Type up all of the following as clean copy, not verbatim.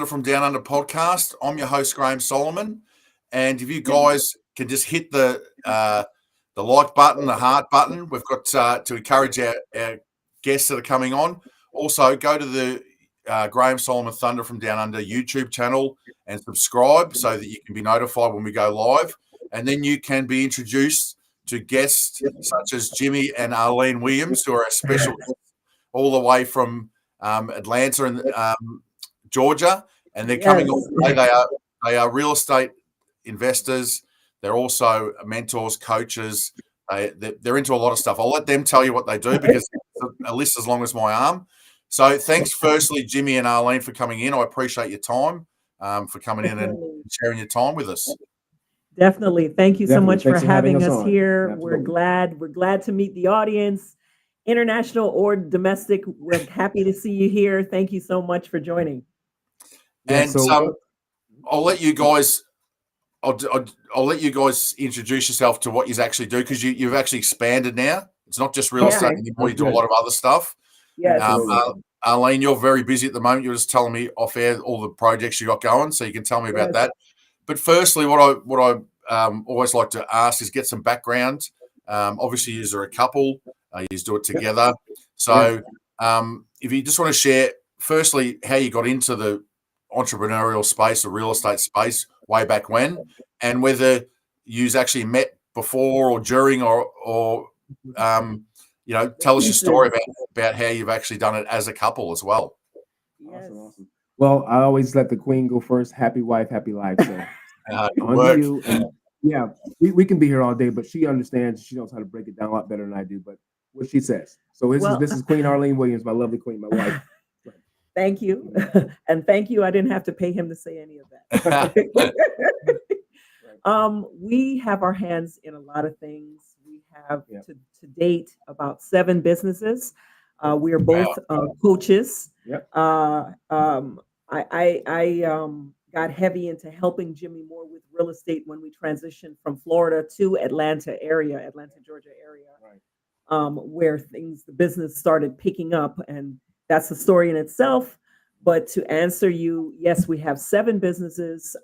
Thunder from Downunder Podcast. I'm your host, Graham Solomon. And if you guys can just hit the like button, the heart button, we've got to encourage our guests that are coming on. Also, go to the Graham Solomon Thunder from Downunder YouTube channel and subscribe so that you can be notified when we go live. And then you can be introduced to guests such as Jimmy and Arlene Williams, who are our special guests all the way from Atlanta and Georgia, and they're coming on today. They are real estate investors. They're also mentors, coaches. They're into a lot of stuff. I'll let them tell you what they do because a list as long as my arm. So thanks, firstly, Jimmy and Arlene, for coming in. I appreciate your time, for coming in and sharing your time with us. Definitely. Thank you so much for having us here. Absolutely. We're glad to meet the audience, international or domestic. We're happy to see you here. Thank you so much for joining. And I'll let you guys. I'll let you guys introduce yourself to what you actually do, because you've actually expanded now. It's not just real estate anymore. You do a lot of other stuff. Yes. Arlene, you're very busy at the moment. You're just telling me off air all the projects you got going, so you can tell me about that. But firstly, what I always like to ask is get some background. Obviously, you are a couple. You do it together. So if you just want to share, firstly, how you got into the entrepreneurial space, the real estate space, way back when, and whether you've actually met before or during, or tell us your story about how you've actually done it as a couple as well. Yes. Awesome. Well, I always let the queen go first. Happy wife, happy life. So on you. And we can be here all day, but she understands. She knows how to break it down a lot better than I do. But what she says. So this is Queen Arlene Williams, my lovely queen, my wife. Thank you. And thank you. I didn't have to pay him to say any of that. We have our hands in a lot of things. We have to date about 7 businesses. We are both coaches. Yep. I got heavy into helping Jimmy more with real estate when we transitioned from Florida to Atlanta, Georgia area, where the business started picking up, and that's a story in itself. But to answer you, yes, we have 7 businesses.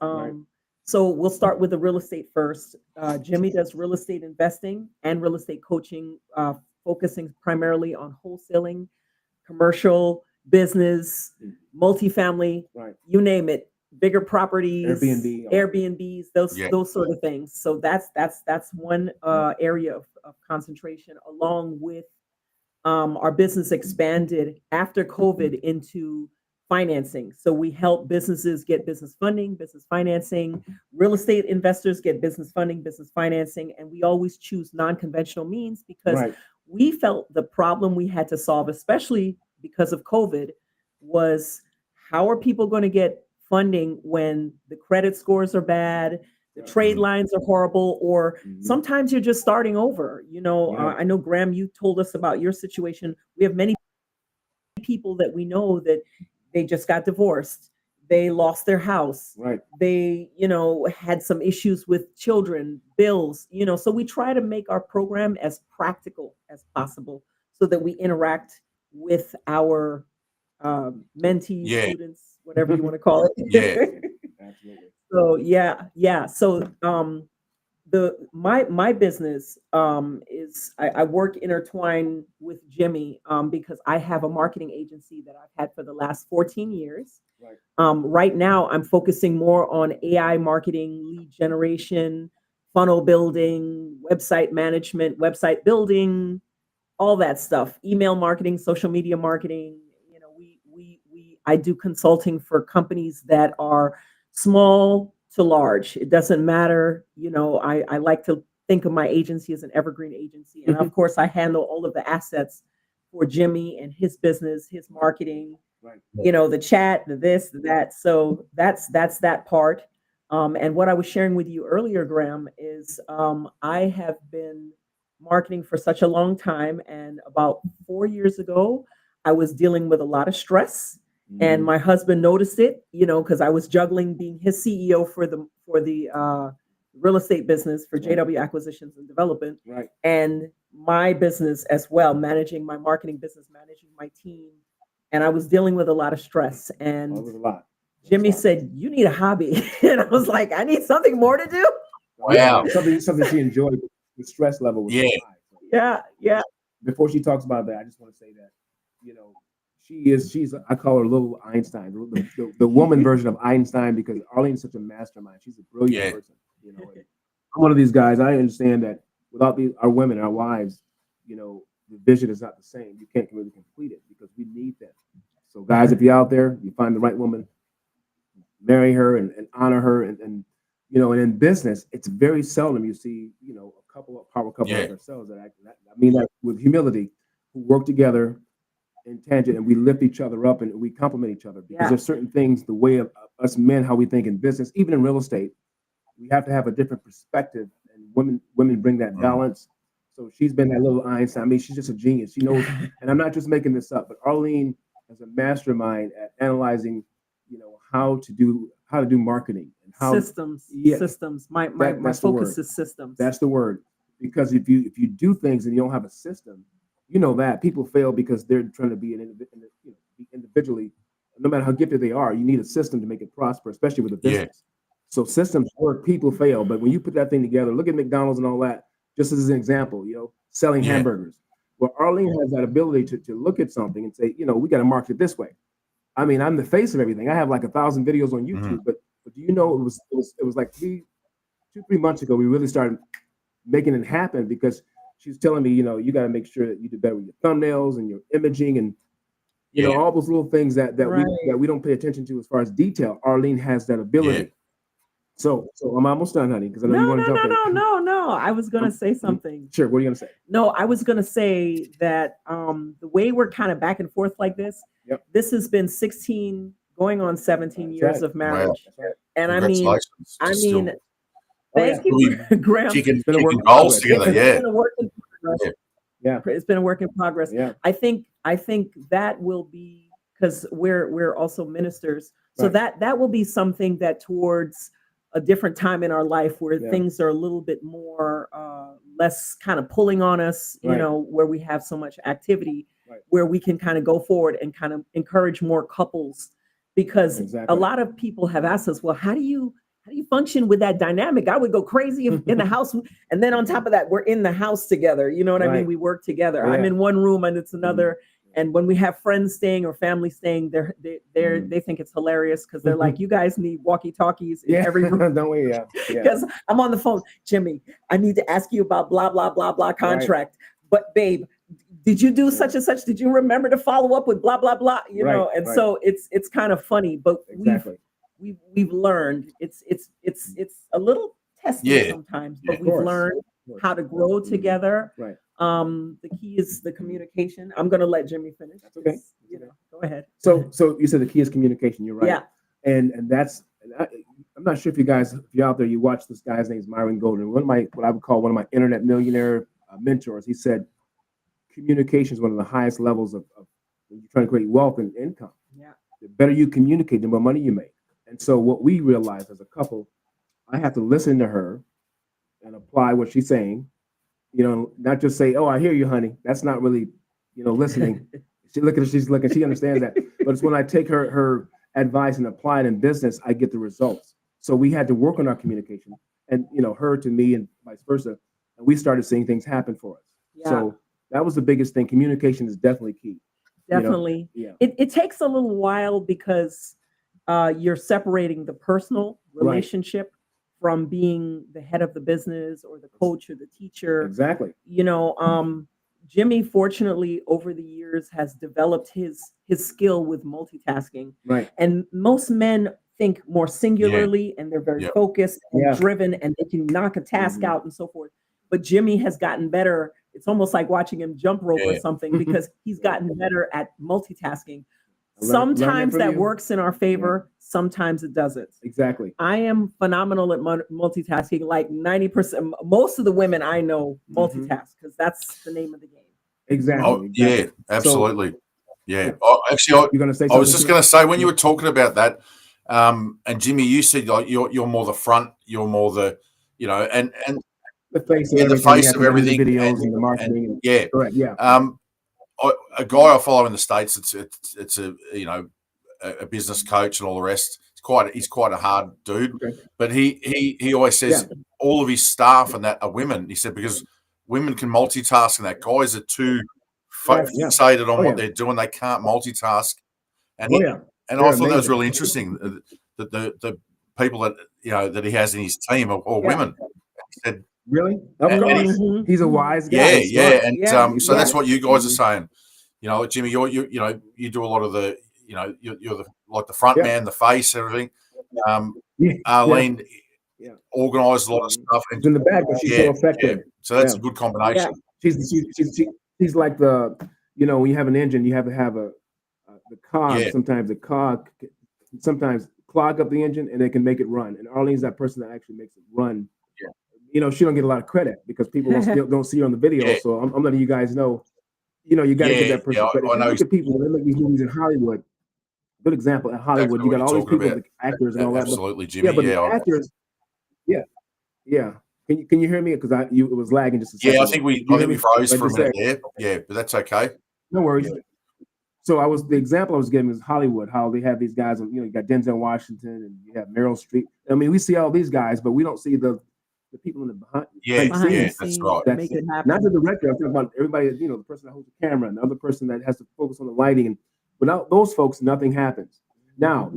So we'll start with the real estate first. Jimmy does real estate investing and real estate coaching, focusing primarily on wholesaling, commercial, business, multifamily, you name it, bigger properties, Airbnbs, those sort of things. So that's one area of concentration, along with our business expanded after COVID into financing. So we help businesses get business funding, business financing, real estate investors get business funding, business financing. And we always choose non-conventional means because we felt the problem we had to solve, especially because of COVID, was how are people going to get funding when the credit scores are bad, the trade lines are horrible, or sometimes you're just starting over. I know, Graham, you told us about your situation. We have many people that we know that they just got divorced. They lost their house. They, had some issues with children, bills, so we try to make our program as practical as possible so that we interact with our mentees, students, whatever you want to call it. Absolutely. So my business is I work intertwined with Jimmy because I have a marketing agency that I've had for the last 14 years. Right now, I'm focusing more on AI marketing, lead generation, funnel building, website management, website building, all that stuff, email marketing, social media marketing. I do consulting for companies that are small to large. It doesn't matter. I like to think of my agency as an evergreen agency. And of course, I handle all of the assets for Jimmy and his business, his marketing, the chat, the this, the that. So that's that part. And what I was sharing with you earlier, Graham, is I have been marketing for such a long time. And about 4 years ago, I was dealing with a lot of stress. And my husband noticed it, because I was juggling being his CEO for the real estate business for JW Acquisitions and Development, and my business as well, managing my marketing business, managing my team, and I was dealing with a lot of stress. And that was a lot. Jimmy said, "You need a hobby," and I was like, "I need something more to do." Wow. Something she enjoyed. The stress level was high. Yeah. Before she talks about that, I just want to say that, she's I call her little Einstein, the woman version of Einstein, because Arlene is such a mastermind. She's a brilliant person. I'm one of these guys. I understand that without our women, our wives, the vision is not the same. You can't really complete it because we need them. So guys, if you're out there, you find the right woman, marry her and honor her, and in business, it's very seldom you see, a power couple like ourselves that with humility, who work together in tangent, and we lift each other up and we complement each other, because there's certain things, the way of us men, how we think in business, even in real estate, we have to have a different perspective, and women bring that balance. So she's been that little Einstein. I mean, she's just a genius. She knows, and I'm not just making this up, but Arlene is a mastermind at analyzing, how to do marketing and how systems. My focus is systems. That's the word. Because if you do things and you don't have a system, that people fail because they're trying to be individually. No matter how gifted they are, you need a system to make it prosper, especially with a business. So systems work, people fail, but when you put that thing together, look at McDonald's and all that. Just as an example, selling hamburgers. Well, Arlene has that ability to look at something and say, we got to market it this way. I mean, I'm the face of everything. I have like 1,000 videos on YouTube, but do you know it was like 2-3 months ago we really started making it happen, because she was telling me, you got to make sure that you do better with your thumbnails and your imaging and all those little things that we don't pay attention to as far as detail. Arlene has that ability. Yeah. So I'm almost done, honey, because I know you want to jump in. No. I was going to say something. Sure. What are you going to say? No, I was going to say that the way we're kind of back and forth like this, this has been 16 going on 17 years of marriage. Wow. And I mean, thank you, Graham. Chicken goals together. It's been a work in progress. It's been a work in progress. Yeah. I think that will be, because we're also ministers. So that will be something that towards a different time in our life where things are a little bit more less kind of pulling on us, where we have so much activity, where we can kind of go forward and kind of encourage more couples, because a lot of people have asked us, well, how do you function with that dynamic? I would go crazy in the house, and then on top of that, we're in the house together. You know what I mean? We work together. I'm in one room and it's another. And when we have friends staying or family staying, they think it's hilarious, because they're like, you guys need walkie-talkies in every room. Don't we? Because I'm on the phone, Jimmy, I need to ask you about blah, blah, blah, blah contract. But babe, did you do such and such? Did you remember to follow up with blah, blah, blah? So it's kind of funny, but we've learned it's a little testy sometimes, but we've learned how to grow together. Right. The key is the communication. I'm going to let Jimmy finish. That's okay. Go ahead. So you said the key is communication. You're right. Yeah. And that's, I'm not sure if you're out there, you watch this guy's name is Myron Golden. What I would call one of my internet millionaire mentors. He said, communication is one of the highest levels of when you're trying to create wealth and income. Yeah. The better you communicate, the more money you make. And so what we realized as a couple, I have to listen to her and apply what she's saying. Not just say, "Oh, I hear you, honey." That's not really, listening. She's looking. She understands that. But it's when I take her advice and apply it in business, I get the results. So we had to work on our communication, and her to me, and vice versa. And we started seeing things happen for us. Yeah. So that was the biggest thing. Communication is definitely key. Definitely. It takes a little while, because you're separating the personal relationship from being the head of the business or the coach or the teacher. Exactly. Jimmy, fortunately, over the years has developed his skill with multitasking. Right. And most men think more singularly, and they're very focused and driven, and they can knock a task out and so forth. But Jimmy has gotten better. It's almost like watching him jump rope or something, because he's gotten better at multitasking. Sometimes that works in our favor. Sometimes it doesn't. Exactly. I am phenomenal at multitasking. Like 90%, most of the women I know multitask, because that's the name of the game. Exactly. Oh, yeah, absolutely. So, actually, you're gonna say I was just going to say, when you were talking about that, and Jimmy, you said like you're more the front, you're more the, and the face of everything, the videos and the marketing. Correct. Yeah. A guy I follow in the States, it's a business coach and all the rest. he's quite a hard dude, Okay. but he always says all of his staff and that are women. He said because women can multitask, and that guys are too fixated on what they're doing. They can't multitask. And and I thought that was really interesting that the people that that he has in his team are all women. He said, really? Of course. He's a wise guy. Yeah. And so that's what you guys are saying. Jimmy, you do a lot of the, you're the front man, the face, everything. Arlene organized a lot of stuff. She's in the back, but she's so effective. So that's a good combination. She's like the, when you have an engine, you have to have the cog. Sometimes the cog sometimes clog up the engine, and they can make it run. And Arlene's that person that actually makes it run. She don't get a lot of credit because people don't see her on the video. So I'm letting you guys know. You got to give that person credit. I know. Look at people when they make these movies in Hollywood. Good example in Hollywood. You got all these people, the actors and all that. Absolutely, Jimmy. Yeah, but the actors. Yeah. Can you hear me? Because it was lagging just a second. Yeah, I think we froze for a minute there. Yeah, but that's okay. No worries. So the example I was giving is Hollywood, how they have these guys. You got Denzel Washington and you have Meryl Streep. I mean, we see all these guys, but we don't see the people in the behind. Behind the that's scenes right. that make it happen. Not the director. I'm talking about everybody. The person that holds the camera and the other person that has to focus on the lighting. And without those folks, nothing happens. Now,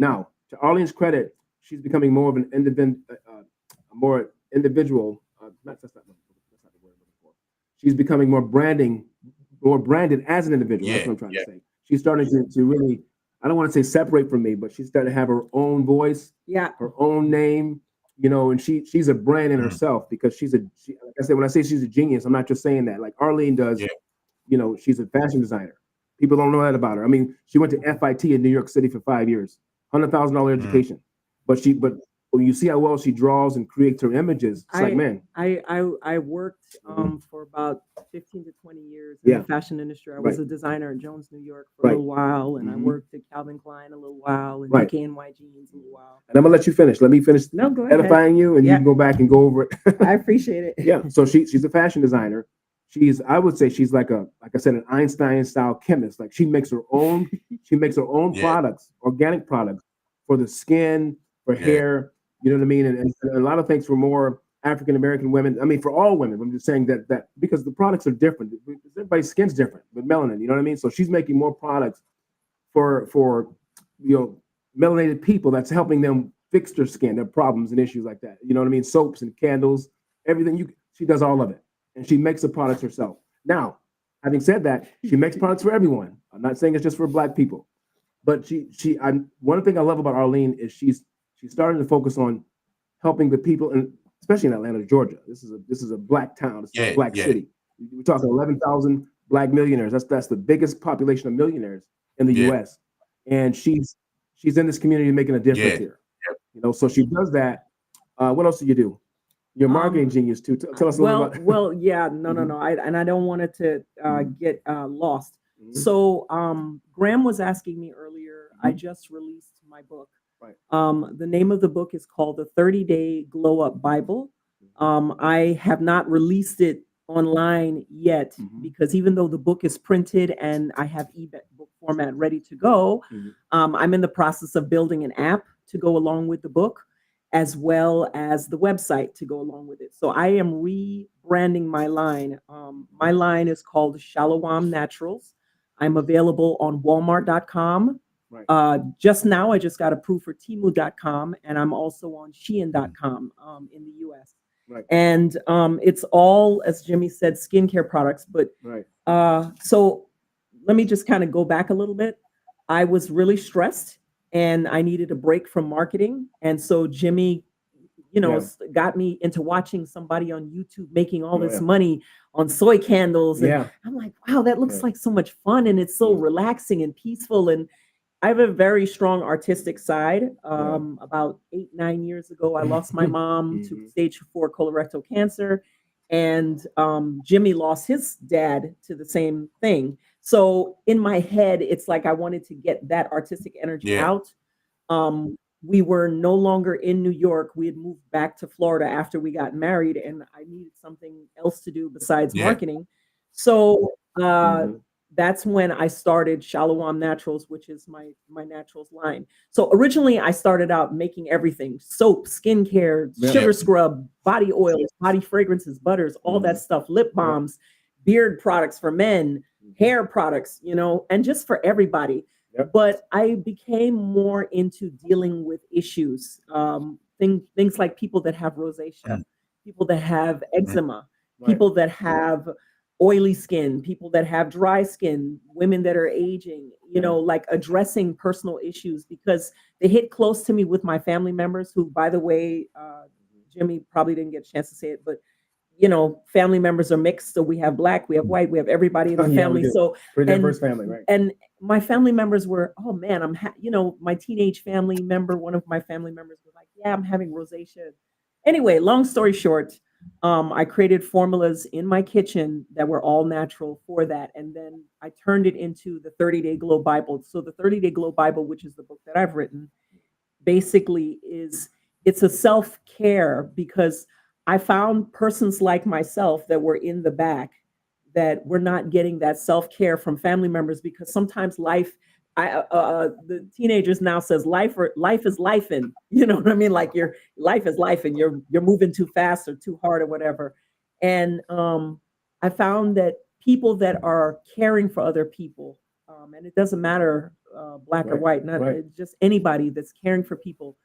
to Arlene's credit, she's becoming more of an more individual. That's not the word I'm looking for. She's becoming more branded as an individual. That's what I'm trying to say. She's starting to really, I don't want to say separate from me, but she's starting to have her own voice, her own name, and she's a brand in herself because like I said, when I say she's a genius, I'm not just saying that. Like Arlene does, she's a fashion designer. People don't know that about her. I mean, she went to FIT in New York City for 5 years, $100,000 education, but when you see how well she draws and creates her images, it's like, man. I worked for about 15 to 20 years in the fashion industry. I was a designer in Jones, New York for a little while, and I worked at Calvin Klein a little while, and DKNY Jeans a little while. And I'm gonna let you finish. Let me finish edifying you, and you can go back and go over it. I appreciate it. Yeah. So she's a fashion designer. I would say she's like I said, an Einstein style chemist. Like she makes her own products, organic products for the skin, for hair. You know what I mean? And a lot of things for more African American women. I mean, for all women. I'm just saying that because the products are different. Everybody's skin's different with melanin. You know what I mean? So she's making more products for melanated people. That's helping them fix their skin, their problems and issues like that. You know what I mean? Soaps and candles, everything. She does all of it, and she makes the products herself. Now, having said that, she makes products for everyone. I'm not saying it's just for Black people, but one thing I love about Arlene is she's starting to focus on helping the people, and especially in Atlanta, Georgia. This is a Black town. It's a Black city. We're talking 11,000 Black millionaires. That's the biggest population of millionaires in the U.S. And she's in this community making a difference here. So she does that. What else do you do? You're a marketing genius too. Tell us a little about. Well, yeah, no. I don't want it to get lost. Mm-hmm. So Graham was asking me earlier. I just released my book. Right. The name of the book is called The 30-Day Glow Up Bible. I have not released it online yet because even though the book is printed and I have ebook format ready to go, I'm in the process of building an app to go along with the book, as well as the website to go along with it. So I am rebranding my line. My line is called Shalom Naturals. I'm available on Walmart.com. Right. Just now, I just got approved for Temu.com, and I'm also on Shein.com in the U.S. Right. And it's all, as Jimmy said, skincare products. But so let me just kind of go back a little bit. I was really stressed, and I needed a break from marketing. And so Jimmy, got me into watching somebody on YouTube making all this money on soy candles. And I'm like, wow, that looks like so much fun, and it's so relaxing and peaceful. And I have a very strong artistic side. About 8-9 years ago, I lost my mom to stage 4 colorectal cancer, and Jimmy lost his dad to the same thing. So in my head, it's like I wanted to get that artistic energy out. We were no longer in New York. We had moved back to Florida after we got married, and I needed something else to do besides marketing. So that's when I started Shalom Naturals, which is my naturals line. So originally I started out making everything: soap, skincare, sugar scrub, body oils, body fragrances, butters, all that stuff, lip balms, beard products for men, hair products, and just for everybody. But I became more into dealing with issues, things like people that have rosacea, people that have eczema, people that have oily skin, people that have dry skin, women that are aging, like addressing personal issues, because they hit close to me with my family members who, by the way, Jimmy probably didn't get a chance to say it, but family members are mixed. So we have Black, we have white, we have everybody in the family. So pretty diverse family, right? And my family members were, oh man, my teenage family member, one of my family members was like, yeah, I'm having rosacea. Anyway, long story short, I created formulas in my kitchen that were all natural for that. And then I turned it into the 30-Day Glow Bible. So the 30-Day Glow Bible, which is the book that I've written, basically it's a self-care, because I found persons like myself that were in the back that were not getting that self-care from family members, because sometimes the teenagers now says life is life, and you know what I mean? Like your life is life and you're moving too fast or too hard or whatever. And I found that people that are caring for other people, and it doesn't matter Black or white, just anybody that's caring for people,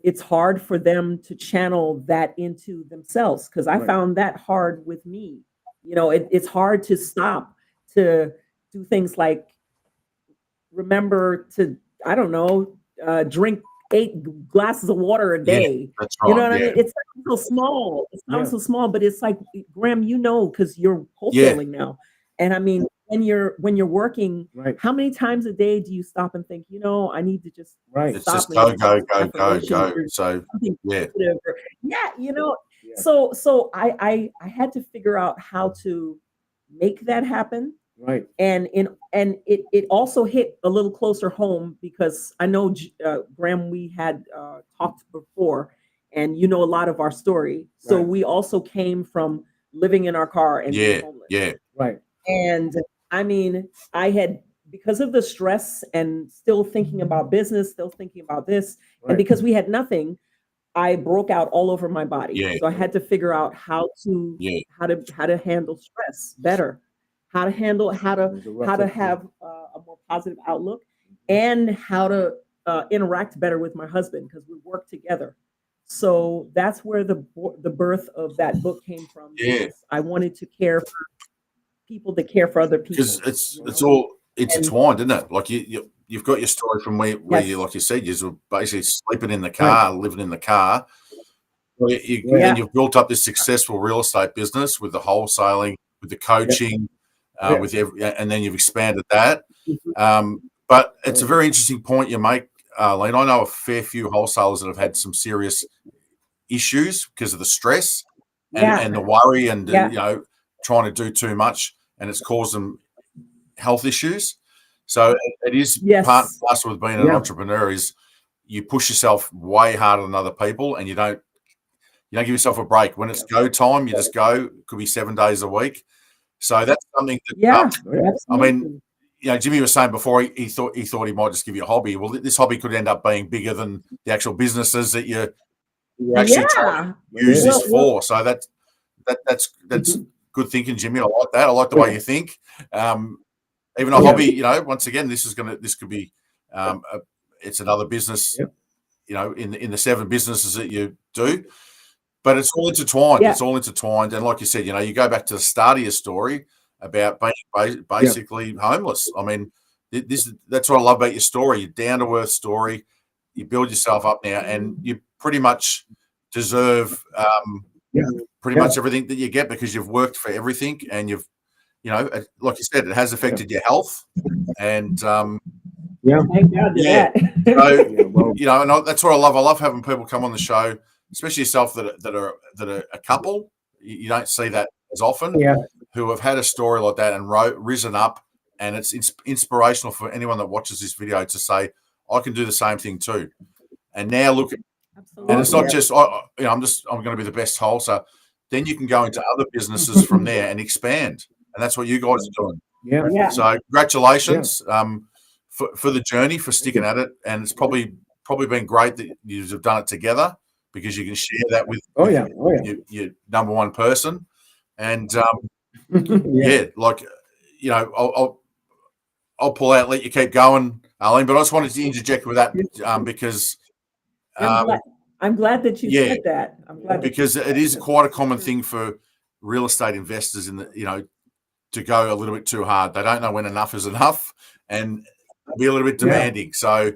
it's hard for them to channel that into themselves, because I found that hard with me. It's hard to stop to do things like remember to, I don't know, drink 8 glasses of water a day. That's right. You know what I mean? It sounds so small. It sounds so small, but it's like, Graham, because you're wholesaling now. And I mean, when you're working, how many times a day do you stop and think, I need to just it's stop? Just go. So So I had to figure out how to make that happen. Right. And it also hit a little closer home, because I know, Graham, we had talked before, and a lot of our story. So we also came from living in our car and being homeless. Yeah. Right. And I mean, I had, because of the stress and still thinking about business, still thinking about this, and because we had nothing, I broke out all over my body. Yeah. So I had to figure out how to handle stress better, how to have a more positive outlook, and how to interact better with my husband, because we work together. So that's where the birth of that book came from. Yeah. I wanted to care for people that care for other people. Because it's all intertwined, isn't it? Like you've got your story from where you, like you said, you were basically sleeping in the car, living in the car. And you've built up this successful real estate business with the wholesaling, with the coaching, and then you've expanded that. But it's a very interesting point you make, Arlene. I know a fair few wholesalers that have had some serious issues because of the stress and the worry and trying to do too much, and it's caused them health issues. So it is part and parcel with being an entrepreneur is you push yourself way harder than other people, and you don't give yourself a break. When it's go time, you just go. It could be 7 days a week. So that's something that I mean, Jimmy was saying before he thought he might just give you a hobby. Well, this hobby could end up being bigger than the actual businesses that you're actually trying to use this for. So that's good thinking, Jimmy. I like that. I like the way you think. Even a hobby, once again, this could be it's another business, in the 7 businesses that you do. But it's all intertwined. It's all intertwined. And like you said, you go back to the start of your story about being basically homeless. I mean, that's what I love about your story. Your down-to-earth story. You build yourself up now, and you pretty much deserve pretty much everything that you get, because you've worked for everything, and you've, like you said, it has affected your health. And thank God for that. So, and that's what I love. I love having people come on the show, especially yourself that are a couple. You don't see that as often. Who have had a story like that and risen up, and it's inspirational for anyone that watches this video to say, I can do the same thing too. And now look, and it's not just I'm going to be the best wholesaler. Then you can go into other businesses from there and expand, and that's what you guys are doing. Yeah. So congratulations for the journey, for sticking at it, and it's probably been great that you've done it together because you can share that with your number one person, and like I'll pull out, let you keep going, Arlene. But I just wanted to interject with that because I'm glad that you said that. I'm glad because it is quite a common thing for real estate investors to go a little bit too hard. They don't know when enough is enough, and be a little bit demanding. So,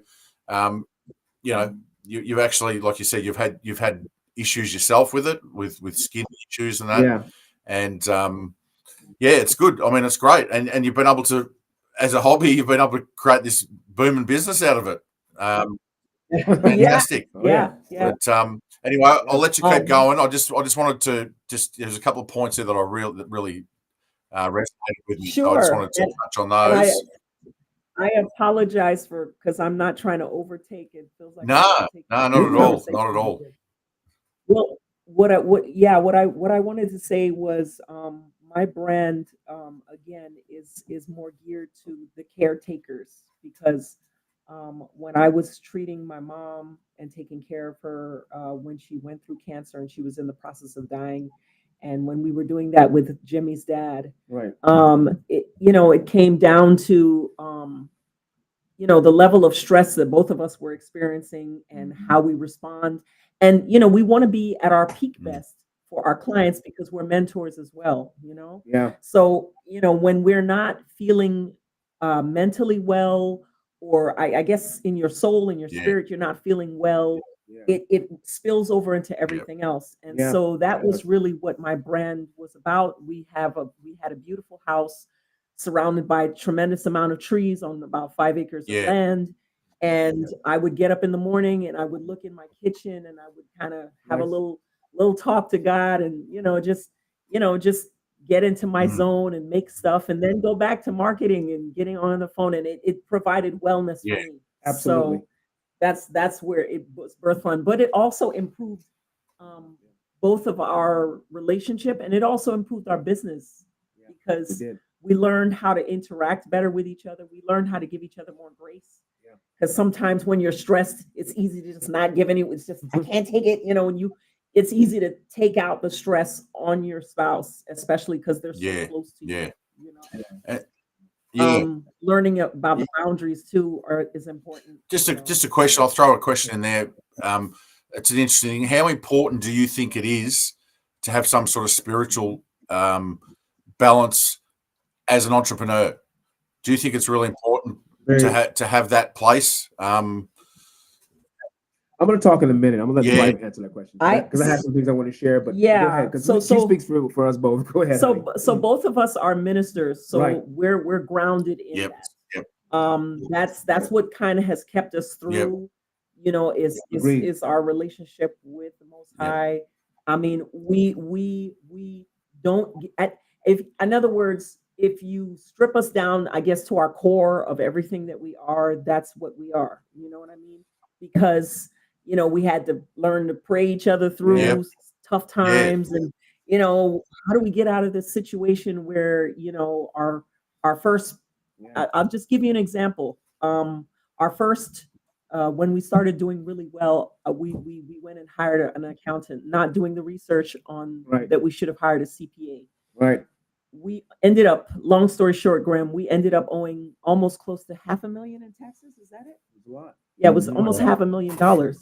you've actually, like you said, you've had issues yourself with it, with skin issues and that. Yeah. And it's good. I mean, it's great, and you've been able to, as a hobby, you've been able to create this booming business out of it. Fantastic. But anyway, I'll let you keep going. I just wanted to there's a couple of points there that really resonated with me. Sure. So I just wanted to touch on those. I apologize because I'm not trying to overtake it. Feels like not at all. Not at all. Well, what I wanted to say was my brand again is more geared to the caretakers because when I was treating my mom and taking care of her when she went through cancer and she was in the process of dying, and when we were doing that with Jimmy's dad, right? It came down to the level of stress that both of us were experiencing and how we respond. And, we want to be at our peak best for our clients because we're mentors as well, Yeah. So, when we're not feeling mentally well, or I guess in your soul, in your spirit, you're not feeling well, it spills over into everything else. And so that was really what my brand was about. We had a beautiful house surrounded by a tremendous amount of trees on about 5 acres of land. And I would get up in the morning and I would look in my kitchen and I would kind of have a little talk to God and, just get into my zone and make stuff and then go back to marketing and getting on the phone. And it provided wellness for me. Absolutely. So that's where it was birth fun, but it also improved both of our relationship and it also improved our business because we learned how to interact better with each other. We learned how to give each other more grace. Because sometimes when you're stressed, it's easy to just not give any. It's just I can't take it. It's easy to take out the stress on your spouse, especially because they're so close to you. Learning about the boundaries too is important. Just a question. I'll throw a question in there. It's an interesting. How important do you think it is to have some sort of spiritual balance as an entrepreneur? Do you think it's really important to have that place? I'm going to talk in a minute. I'm going to let the wife answer that question because I have some things I want to share. But go ahead, because she speaks for us both. Go ahead. So both of us are ministers, so we're grounded in that. That's what kind of has kept us through. Is our relationship with the Most High. I mean, we don't. In other words, if you strip us down, I guess, to our core of everything that we are, that's what we are. You know what I mean? Because we had to learn to pray each other through tough times, and how do we get out of this situation where our first. I'll just give you an example. Our first. When we started doing really well, we went and hired an accountant, not doing the research on that we should have hired a CPA. Right. We ended up, long story short, Graham, we ended up owing almost close to $500,000 in taxes. Is that it? It was a lot. Yeah, it was almost $500,000.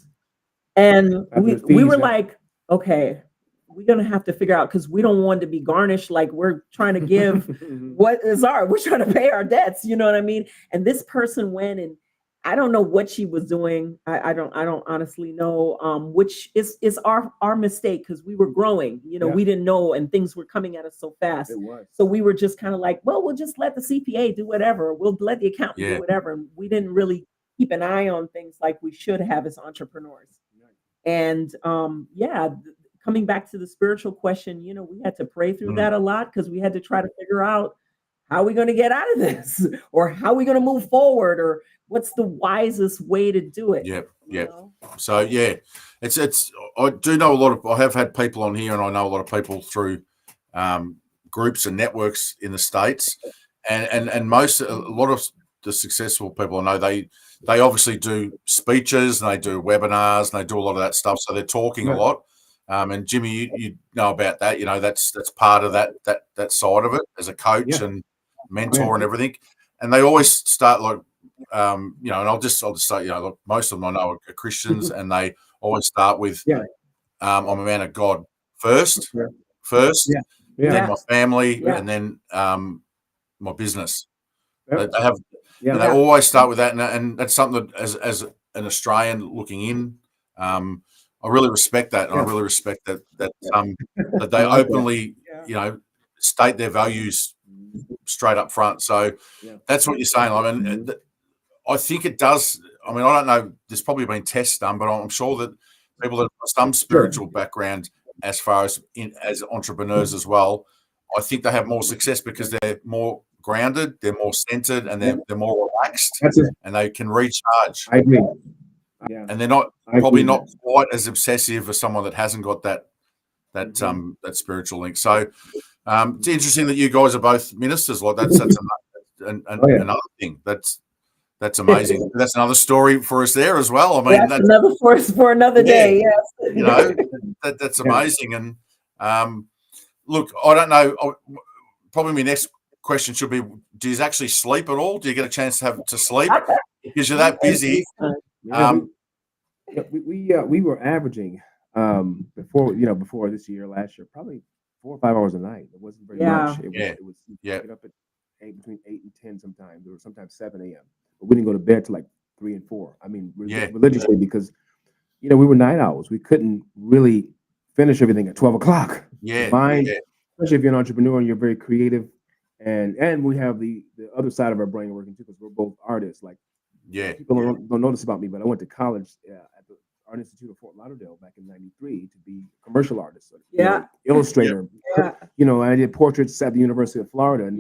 And we were like, okay, we're going to have to figure out, because we don't want to be garnished like we're trying to give we're trying to pay our debts. You know what I mean? And this person went and I don't know what she was doing. I don't honestly know, which is our mistake because we were growing. We didn't know, and things were coming at us so fast. It was. So we were just kind of like, well, we'll just let the CPA do whatever. We'll let the accountant do whatever. And we didn't really keep an eye on things like we should have as entrepreneurs. And coming back to the spiritual question, we had to pray through that a lot because we had to try to figure out how are we going to get out of this, or how are we going to move forward, or what's the wisest way to do it? So it's I do know I have had people on here, and I know a lot of people through groups and networks in the States, and a lot of the successful people I know, they obviously do speeches and they do webinars and they do a lot of that stuff. So they're talking a lot. And Jimmy, you know about that. You know, that's part of that side of it as a coach and mentor and everything. And they always start like, you know, and I'll just say, you know, look, most of them I know are Christians, and they always start with, I'm a man of God first, then my family, and then my business. They have, and they always start with that, and that's something that as an Australian looking in, I really respect that, and I really respect that they openly, you know, state their values straight up front. So that's what you're saying. I mean, I think it does. I mean, I don't know. There's probably been tests done, but I'm sure that people that have some spiritual background, as far as entrepreneurs as well, I think they have more success because they're more grounded, they're more centered, and they're more relaxed, and they can recharge. I agree. And they're not not quite as obsessive as someone that hasn't got that spiritual link. So it's interesting that you guys are both ministers. Like that's another thing. That's amazing. That's another story for us there as well. I mean, that's another for another day. Yes, you know, that's amazing. And look, I don't know. Probably my next question should be: do you actually sleep at all? Do you get a chance to sleep because you're that busy? We were averaging before this year, last year, probably 4 or 5 hours a night. It wasn't very much. It was get up at between 8 and 10 sometimes. There were sometimes 7 a.m. But we didn't go to bed till like 3 and 4. I mean, religiously, because we were night owls. We couldn't really finish everything at 12 o'clock. Especially if you're an entrepreneur and you're very creative, and we have the other side of our brain working too, because we're both artists. Like people don't notice about me, but I went to college at the Art Institute of Fort Lauderdale back in '93 to be a commercial artist, illustrator. I did portraits at the University of Florida, and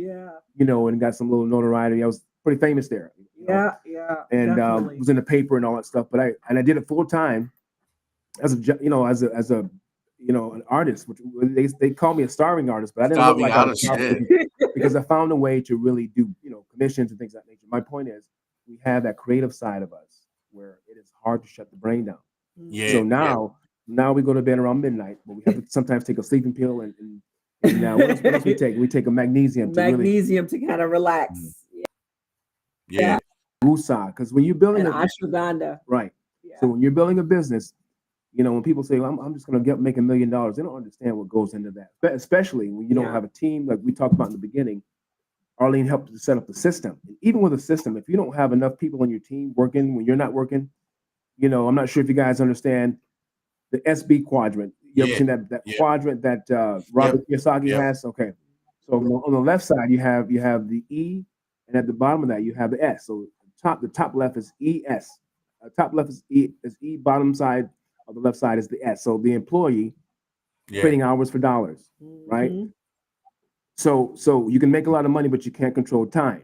and got some little notoriety. I was pretty famous there. And was in the paper and all that stuff. But I did it full time as an artist, which they call me a starving artist, but I didn't look like I was starving because I found a way to really do commissions and things of that nature. My point is, we have that creative side of us where it is hard to shut the brain down. So now we go to bed around midnight, but we have to sometimes take a sleeping pill and now what else we take? We take a magnesium to kind of relax. Wusa, because when you're building ashwagandha, right? So when you're building a business, when people say, well, I'm just going to make $1 million, they don't understand what goes into that, especially when you don't have a team like we talked about in the beginning. Arlene helped to set up the system. Even with a system, if you don't have enough people on your team working when you're not working, I'm not sure if you guys understand the SB quadrant. You ever seen that quadrant that Robert Kiyosaki has? Okay. So on the left side, you have the E, and at the bottom of that, you have the S. So the top left is ES. Top left is E. Bottom side of the left side is the S. So the employee trading hours for dollars, right? So you can make a lot of money, but you can't control time.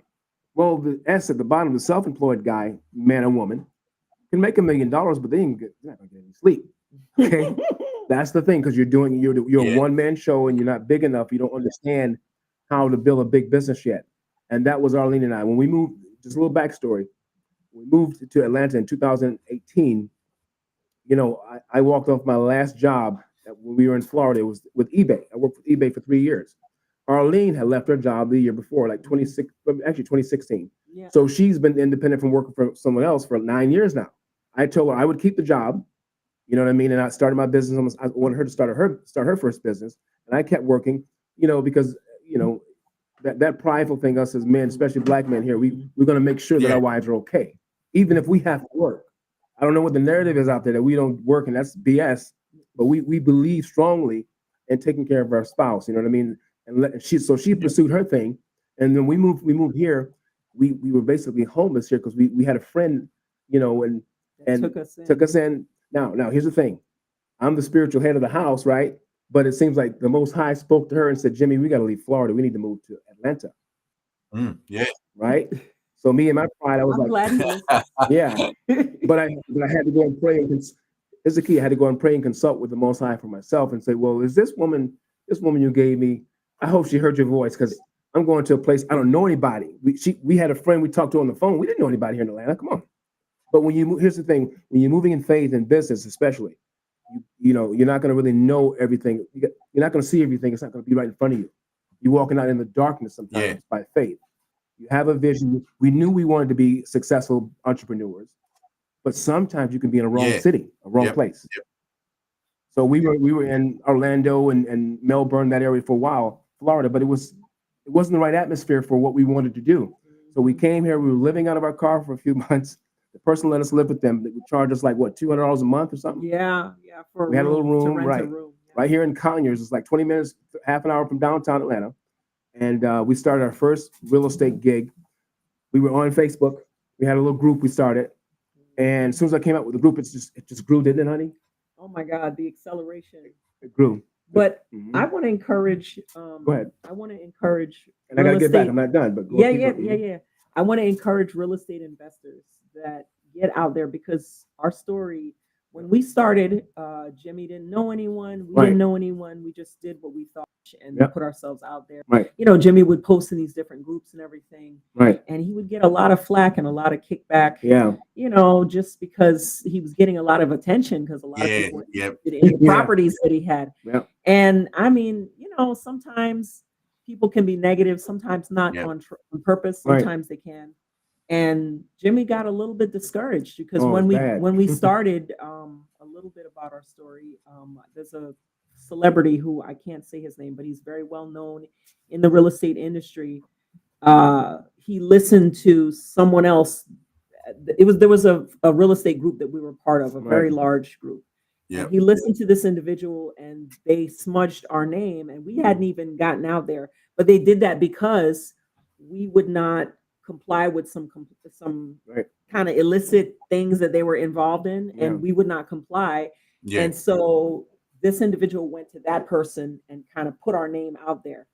Well, the S at the bottom, the self-employed guy, man or woman, can make $1 million, but they're not gonna get any sleep. Okay, that's the thing, because you're a one-man show and you're not big enough. You don't understand how to build a big business yet. And that was Arlene and I. When we moved, just a little backstory, we moved to Atlanta in 2018. I walked off my last job when we were in Florida. It was with eBay. I worked with eBay for 3 years. Arlene had left her job the year before, like 2016. Yeah. So she's been independent from working for someone else for 9 years now. I told her I would keep the job, you know what I mean? And I started my business. I wanted her to start her first business. And I kept working, because, that prideful thing, us as men, especially black men here, we're going to make sure that our wives are okay, even if we have to work. I don't know what the narrative is out there that we don't work, and that's BS, but we believe strongly in taking care of our spouse, you know what I mean? And she pursued her thing, and then we moved here. We were basically homeless here because we had a friend, and took us in. Now here's the thing, I'm the spiritual head of the house, right? But it seems like the Most High spoke to her and said, Jimmy, we got to leave Florida. We need to move to Atlanta. Right. So me and my pride, I was but I had to go and pray. Here's the key: I had to go and pray and consult with the Most High for myself and say, well, is this woman you gave me? I hope she heard your voice, because I'm going to a place I don't know anybody. We had a friend we talked to on the phone. We didn't know anybody here in Atlanta. Come on. But here's the thing: when you're moving in faith and business, especially, you know, you're not going to really know everything. You're not going to see everything. It's not going to be right in front of you. You're walking out in the darkness sometimes by faith. You have a vision. We knew we wanted to be successful entrepreneurs, but sometimes you can be in a wrong city, a wrong place. So we were in Orlando and Melbourne, that area for a while, Florida, but it wasn't the right atmosphere for what we wanted to do. So we came here. We were living out of our car for a few months. The person let us live with them. They would charge us like what, $200 a month or something. Yeah. We had a little room, right? Yeah. Right here in Conyers. It's like 20 minutes, half an hour from downtown Atlanta. And we started our first real estate gig. We were on Facebook. We had a little group we started. And as soon as I came out with the group, it just grew, didn't it, honey? Oh my God, the acceleration. It grew. But I want to encourage. Go ahead. I want to encourage. And I got to get back. I'm not done. But Yeah. I want to encourage real estate investors that get out there, because our story, when we started, Jimmy didn't know anyone. We didn't know anyone. We just did what we thought and put ourselves out there. Right. You know, Jimmy would post in these different groups and everything. Right. And he would get a lot of flack and a lot of kickback. Yeah. You know, just because he was getting a lot of attention, because a lot of people were interested in the properties that he had. Yeah. And I mean, you know, sometimes people can be negative, sometimes not on purpose. Sometimes they can. And Jimmy got a little bit discouraged because when we started, a little bit about our story, there's a celebrity who I can't say his name, but he's very well known in the real estate industry. He listened to someone else. There was a real estate group that we were part of, a very large group. Yeah. He listened to this individual and they smudged our name, and we hadn't even gotten out there, but they did that because we would not comply with some kind of illicit things that they were involved in, and we would not comply. And so this individual went to that person and kind of put our name out there.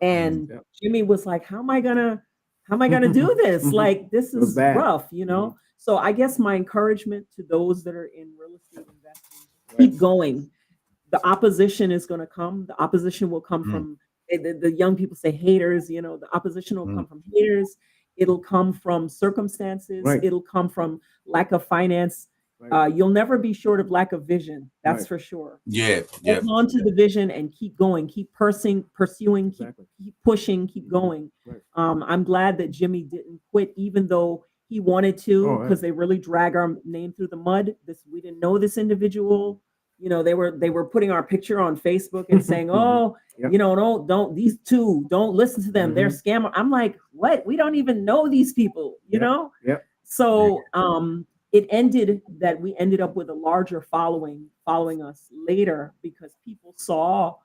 And Jimmy was like, how am I gonna do this? Like, this is rough, you know? So I guess my encouragement to those that are in real estate investing, keep going. The opposition is going to come. The opposition will come from, the young people say haters, you know, the opposition will come from haters. It'll come from circumstances. It'll come from lack of finance. You'll never be short of lack of vision. That's for sure. Hold on to the vision and keep going. Keep pursuing, keep pushing, keep going. I'm glad that Jimmy didn't quit, even though he wanted to, because they really drag our name through the mud. We didn't know this individual. You know, they were putting our picture on Facebook and saying, "Oh, you know, don't these two, don't listen to them. They're scammer." I'm like, what? We don't even know these people, you know? So it ended that we ended up with a larger following us later, because people saw,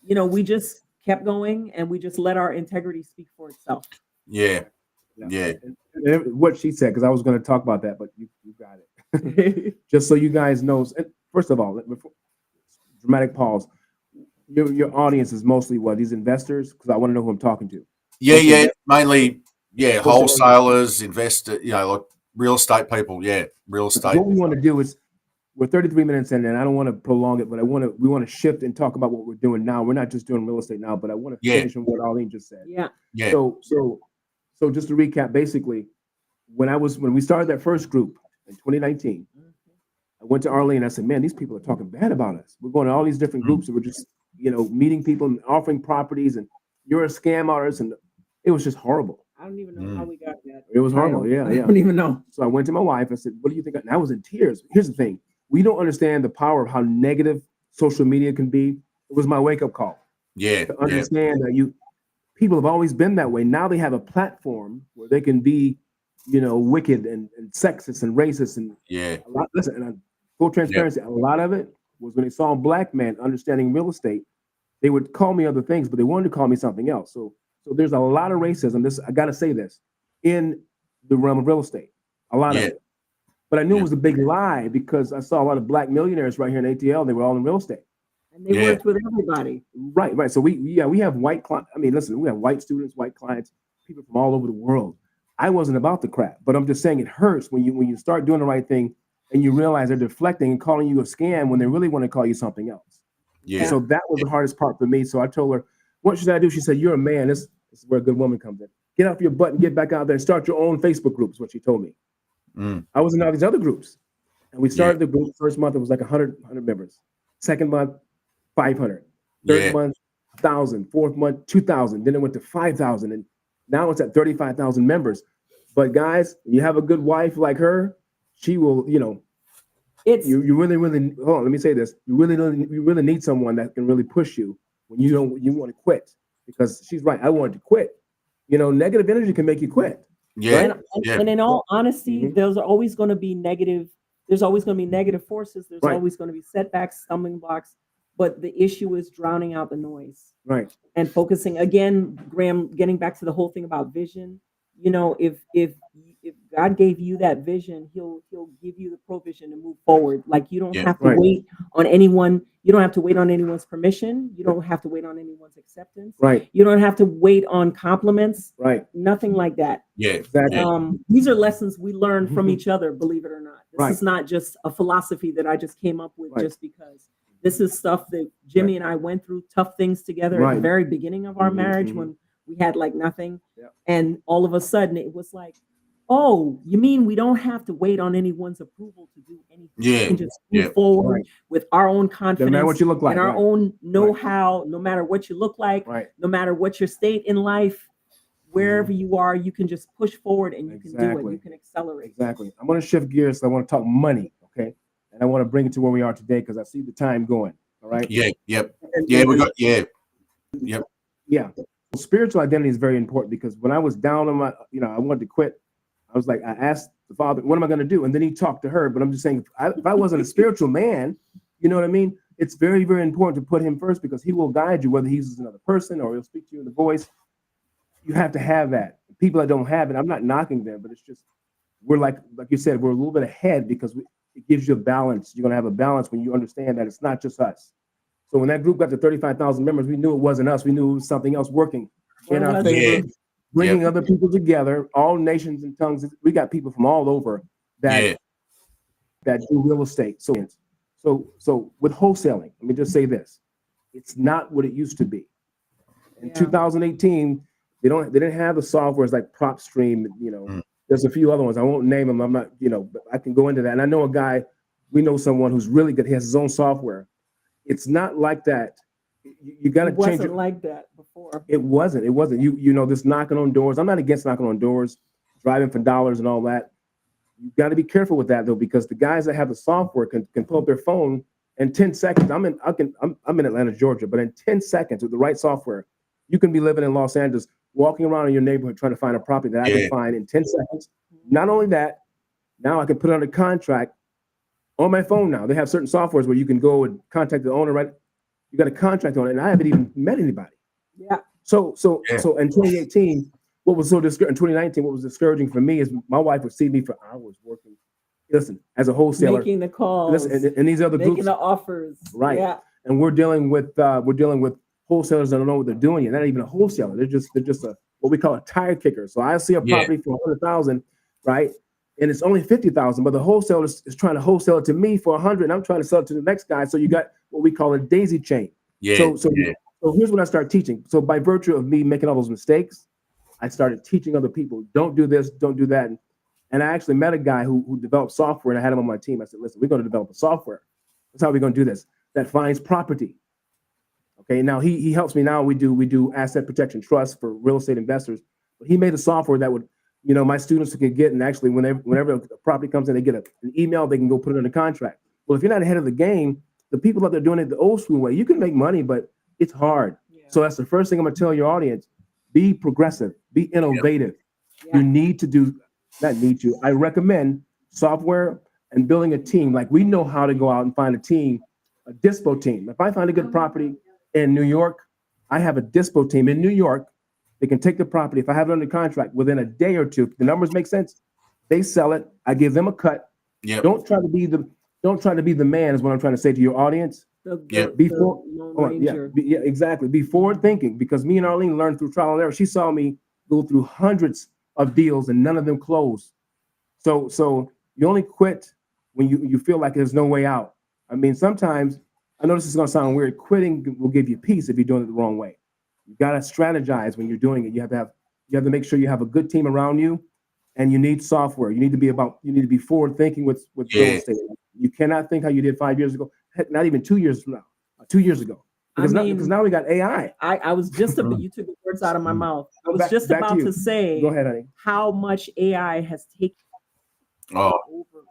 you know, we just kept going and we just let our integrity speak for itself. And what she said, because I was going to talk about that, but you got it. Just so you guys know, first of all, dramatic pause. Your audience is mostly what? These investors? Because I want to know who I'm talking to. Mainly, wholesalers, investors, you know, like real estate people. Real estate. What we want to do is, we're 33 minutes in, and I don't want to prolong it, but we want to shift and talk about what we're doing now. We're not just doing real estate now, but I want to finish on what Arlene just said. So just to recap, basically, when we started that first group in 2019, I went to Arlene and I said, "Man, these people are talking bad about us. We're going to all these different groups and we're just, you know, meeting people and offering properties, and you're a scam artist," and it was just horrible. I don't even know how we got that. It was horrible. I don't even know. So I went to my wife. I said, "What do you think?" And I was in tears. Here's the thing: we don't understand the power of how negative social media can be. It was my wake up call. To understand that people have always been that way. Now they have a platform where they can be, you know, wicked and sexist and racist and and full transparency. A lot of it was when they saw a black man understanding real estate, they would call me other things, but they wanted to call me something else. So there's a lot of racism. I got to say this, in the realm of real estate, a lot of it. But I knew it was a big lie, because I saw a lot of black millionaires right here in ATL. They were all in real estate. And they worked with everybody. Right. So we have white clients. I mean, listen, we have white students, white clients, people from all over the world. I wasn't about the crap, but I'm just saying it hurts when you start doing the right thing and you realize they're deflecting and calling you a scam when they really want to call you something else. So that was the hardest part for me. So I told her, "What should I do?" She said, "You're a man. This is where a good woman comes in. Get off your butt and get back out there and start your own Facebook group, is what she told me. I was in all these other groups. And we started the group. First month, it was like 100 members. Second month, 500. Third month, 1,000. Fourth month, 2,000. Then it went to 5,000. And now it's at 35,000 members. But guys, you have a good wife like her, she will, you really, hold on, let me say this. You really need someone that can really push you when you want to quit. Because she's right, I wanted to quit. Negative energy can make you quit. Yeah. Right? And in all honesty, there's always going to be negative. There's always going to be negative forces. There's always going to be setbacks, stumbling blocks. But the issue is drowning out the noise. Right. And focusing again, Graham, getting back to the whole thing about vision. If God gave you that vision, he'll give you the provision to move forward. Like you don't have to wait on anyone. You don't have to wait on anyone's permission. You don't have to wait on anyone's acceptance. Right. You don't have to wait on compliments. Right. Nothing like that. Yeah. Exactly. These are lessons we learn from each other, believe it or not. This Right. is not just a philosophy that I just came up with just because. This is stuff that Jimmy and I went through tough things together at the very beginning of our marriage when we had like nothing. Yep. And all of a sudden it was like, oh, you mean we don't have to wait on anyone's approval to do anything? Yeah. We can just move forward with our own confidence, no matter what you look like, and our own know-how, no matter what you look like, no matter what your state in life, wherever you are, you can just push forward and you can do it. You can accelerate. Exactly. I'm going to shift gears. So I want to talk money. Okay. And I want to bring it to where we are today because I see the time going. All right. Yeah. Yep. Yeah. Well, spiritual identity is very important because when I was down on my, I wanted to quit. I was like, I asked the Father, what am I going to do? And then he talked to her. But I'm just saying, if I wasn't a spiritual man, you know what I mean? It's very, very important to put him first because he will guide you, whether he's another person or he'll speak to you in the voice. You have to have that. People that don't have it, I'm not knocking them, but it's just, we're like you said, we're a little bit ahead because it gives you a balance. You're going to have a balance when you understand that it's not just us. So when that group got to 35,000 members, we knew it wasn't us. We knew it was something else working in our favor, bringing other people together, all nations and tongues. We got people from all over that do real estate. So with wholesaling, let me just say this: it's not what it used to be. In 2018, they didn't have the softwares like PropStream. There's a few other ones. I won't name them. I'm not, but I can go into that. And I know a guy. We know someone who's really good. He has his own software. It's not like that. You got to change it. It wasn't like that before. It wasn't. This knocking on doors. I'm not against knocking on doors, driving for dollars and all that. You got to be careful with that though, because the guys that have the software can pull up their phone in 10 seconds. I'm in Atlanta, Georgia, but in 10 seconds with the right software, you can be living in Los Angeles, walking around in your neighborhood trying to find a property that I can find in 10 seconds. Not only that, now I can put it under contract on my phone now. They have certain softwares where you can go and contact the owner, right? You got a contract on it, and I haven't even met anybody. Yeah. So in 2018, what was so discouraging? In 2019, what was discouraging for me is my wife would see me for hours working. Listen, as a wholesaler, making the calls, and these other making groups, the offers, right? Yeah. And we're dealing with wholesalers that don't know what they're doing yet. They're not even a wholesaler. They're just what we call a tire kicker. So I see a property for 100,000, right? And it's only 50,000, but the wholesaler is trying to wholesale it to me for 100, and I'm trying to sell it to the next guy. So you got what we call a daisy chain. So here's what I started teaching. So by virtue of me making all those mistakes, I started teaching other people, don't do this, don't do that. And I actually met a guy who developed software, and I had him on my team. I said, listen, we're going to develop a software. That's how we're going to do this. That finds property. Okay, now he helps me now. We do asset protection trust for real estate investors. But he made a software that would, my students could get, and actually whenever a property comes in, they get an email, they can go put it under contract. Well, if you're not ahead of the game, the people out there doing it the old school way, you can make money, but it's hard. Yeah. So that's the first thing I'm gonna tell your audience: be progressive, be innovative. Yeah. You need to I recommend software and building a team. Like we know how to go out and find a team, a dispo team. If I find a good property in New York, I have a dispo team in New York. They can take the property. If I have it under contract within a day or two, the numbers make sense. They sell it. I give them a cut. Yep. Don't try to be the man is what I'm trying to say to your audience. Exactly. Be forward thinking, because me and Arlene learned through trial and error. She saw me go through hundreds of deals and none of them closed. So you only quit when you feel like there's no way out. I mean, sometimes, I know this is going to sound weird, quitting will give you peace if you're doing it the wrong way. You got to strategize when you're doing it. You have to make sure you have a good team around you, and you need software. You need to be forward thinking with real estate. You cannot think how you did 5 years ago. Heck, not even 2 years from now. 2 years ago. Because now we got AI. I was just about, you took the words out of my mouth. I was just about to say, go ahead, honey, how much AI has taken over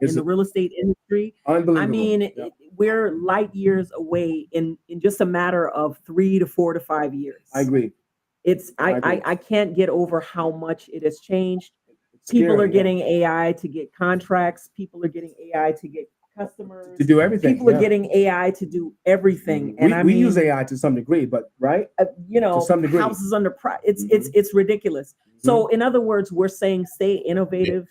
in the real estate industry. Unbelievable. I mean, we're light years away in just a matter of 3 to 4 to 5 years. I agree. I can't get over how much it has changed. People are getting AI to get contracts. People are getting AI to get customers, to do everything. People are getting AI to do everything. And we use AI to some degree, but to some degree, houses under price. It's ridiculous. So in other words, we're saying stay innovative,